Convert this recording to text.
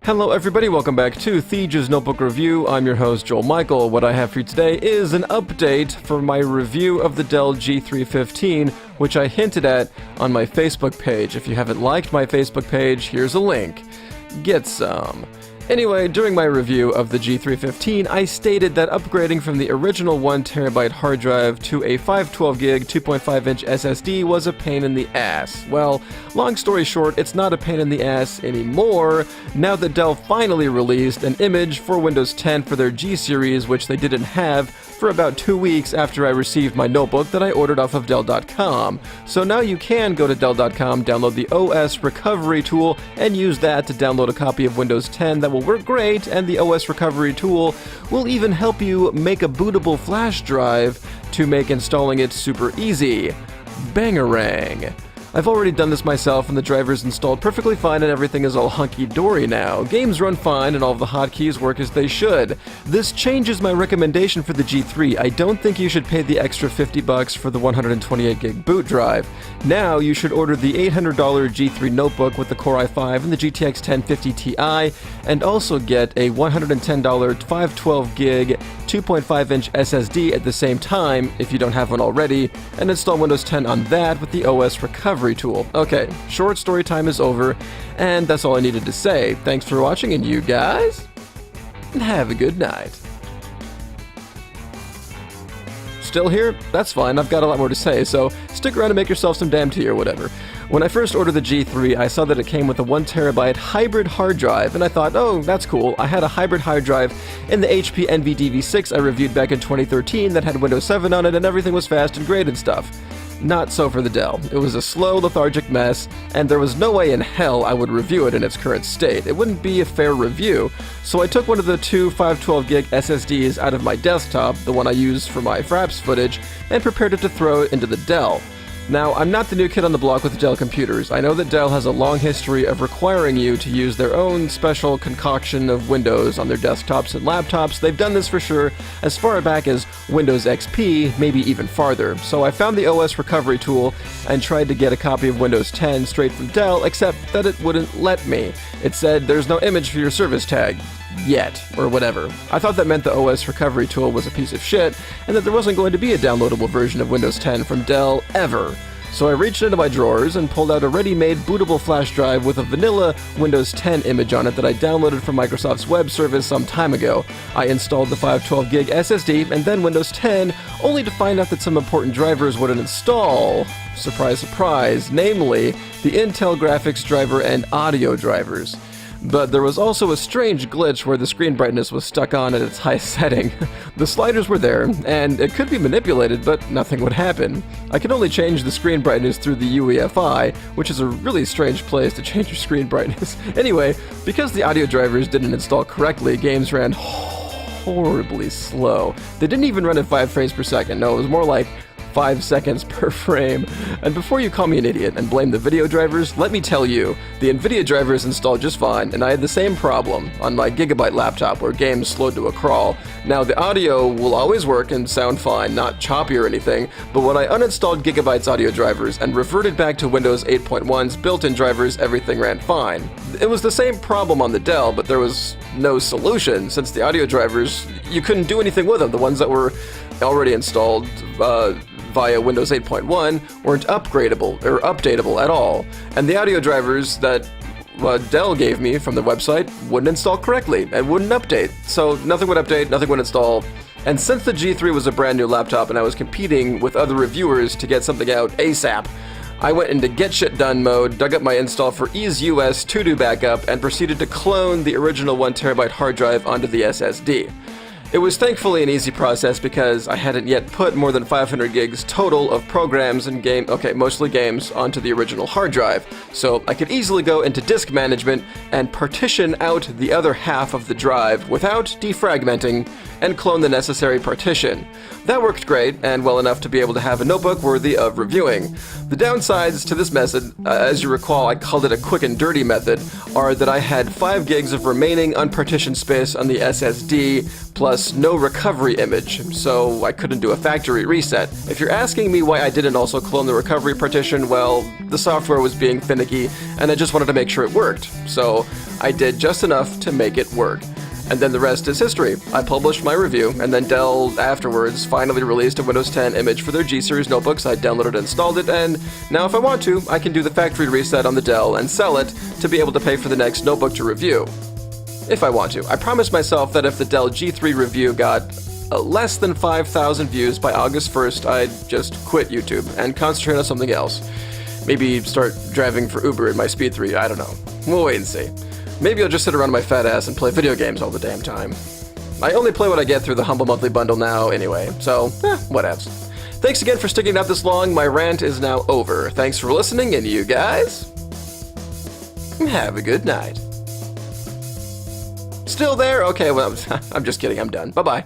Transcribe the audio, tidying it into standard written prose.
Hello everybody, welcome back to Thiege's Notebook Review. I'm your host, Joel Michael. What I have for you today is an update for my review of the Dell G3 15, which I hinted at on my Facebook page. If you haven't liked my Facebook page, here's a link. Get some. Anyway, during my review of the G3 15, I stated that upgrading from the original 1TB hard drive to a 512GB 2.5-inch SSD was a pain in the ass. Well, long story short, it's not a pain in the ass anymore, now that Dell finally released an image for Windows 10 for their G series, which they didn't have for about 2 weeks after I received my notebook that I ordered off of Dell.com. So now you can go to Dell.com, download the OS recovery tool, and use that to download a copy of Windows 10 that will work great, and the OS recovery tool will even help you make a bootable flash drive to make installing it super easy. Bangarang. I've already done this myself and the driver's installed perfectly fine and everything is all hunky-dory now. Games run fine and all of the hotkeys work as they should. This changes my recommendation for the G3. I don't think you should pay the extra $50 for the 128GB boot drive. Now you should order the $800 G3 notebook with the Core i5 and the GTX 1050 Ti, and also get a $110 512GB 2.5-inch SSD at the same time if you don't have one already, and install Windows 10 on that with the OS recovery tool. Okay, short story time is over, and that's all I needed to say. Thanks for watching, and you guys, have a good night. Still here? That's fine, I've got a lot more to say, so stick around and make yourself some damn tea or whatever. When I first ordered the G3, I saw that it came with a 1TB hybrid hard drive, and I thought, oh, that's cool. I had a hybrid hard drive in the HP NVDV6 I reviewed back in 2013 that had Windows 7 on it, and everything was fast and great and stuff. Not so for the Dell. It was a slow, lethargic mess, and there was no way in hell I would review it in its current state. It wouldn't be a fair review, so I took one of the two 512GB SSDs out of my desktop, the one I use for my Fraps footage, and prepared it to throw into the Dell. Now, I'm not the new kid on the block with Dell computers. I know that Dell has a long history of requiring you to use their own special concoction of Windows on their desktops and laptops. They've done this for sure as far back as Windows XP, maybe even farther. So I found the OS recovery tool and tried to get a copy of Windows 10 straight from Dell, except that it wouldn't let me. It said, "There's no image for your service tag. Yet," or whatever. I thought that meant the OS recovery tool was a piece of shit, and that there wasn't going to be a downloadable version of Windows 10 from Dell ever. So I reached into my drawers and pulled out a ready-made bootable flash drive with a vanilla Windows 10 image on it that I downloaded from Microsoft's web service some time ago. I installed the 512GB SSD and then Windows 10, only to find out that some important drivers wouldn't install. Surprise, surprise, namely the Intel graphics driver and audio drivers. But there was also a strange glitch where the screen brightness was stuck on at its highest setting. The sliders were there, and it could be manipulated, but nothing would happen. I could only change the screen brightness through the UEFI, which is a really strange place to change your screen brightness. Anyway, because the audio drivers didn't install correctly, games ran horribly slow. They didn't even run at 5 frames per second, no, it was more like 5 seconds per frame. And before you call me an idiot and blame the video drivers, let me tell you, the NVIDIA drivers installed just fine, and I had the same problem on my Gigabyte laptop where games slowed to a crawl. Now, the audio will always work and sound fine, not choppy or anything, but when I uninstalled Gigabyte's audio drivers and reverted back to Windows 8.1's built-in drivers, everything ran fine. It was the same problem on the Dell, but there was no solution, since the audio drivers, you couldn't do anything with them. The ones that were already installed via Windows 8.1 weren't upgradable or updatable at all, and the audio drivers that Dell gave me from the website wouldn't install correctly and wouldn't update. So nothing would update, nothing would install. And since the G3 was a brand new laptop and I was competing with other reviewers to get something out ASAP, I went into get shit done mode, dug up my install for EaseUS to-do backup, and proceeded to clone the original 1TB hard drive onto the SSD. It was thankfully an easy process because I hadn't yet put more than 500 gigs total of programs and mostly games onto the original hard drive, so I could easily go into disk management and partition out the other half of the drive without defragmenting and clone the necessary partition. That worked great, and well enough to be able to have a notebook worthy of reviewing. The downsides to this method, as you recall I called it a quick and dirty method, are that I had 5 gigs of remaining unpartitioned space on the SSD, plus no recovery image, so I couldn't do a factory reset. If you're asking me why I didn't also clone the recovery partition, well, the software was being finicky, and I just wanted to make sure it worked, so I did just enough to make it work. And then the rest is history. I published my review, and then Dell afterwards finally released a Windows 10 image for their G-series notebooks. I downloaded and installed it, and now if I want to, I can do the factory reset on the Dell and sell it to be able to pay for the next notebook to review. If I want to. I promised myself that if the Dell G3 review got less than 5,000 views by August 1st, I'd just quit YouTube and concentrate on something else. Maybe start driving for Uber in my Speed 3, I don't know. We'll wait and see. Maybe I'll just sit around my fat ass and play video games all the damn time. I only play what I get through the Humble Monthly Bundle now anyway, so, whatevs. Thanks again for sticking out this long. My rant is now over. Thanks for listening, and you guys, have a good night. Still there? Okay, well, I'm just kidding. I'm done. Bye-bye.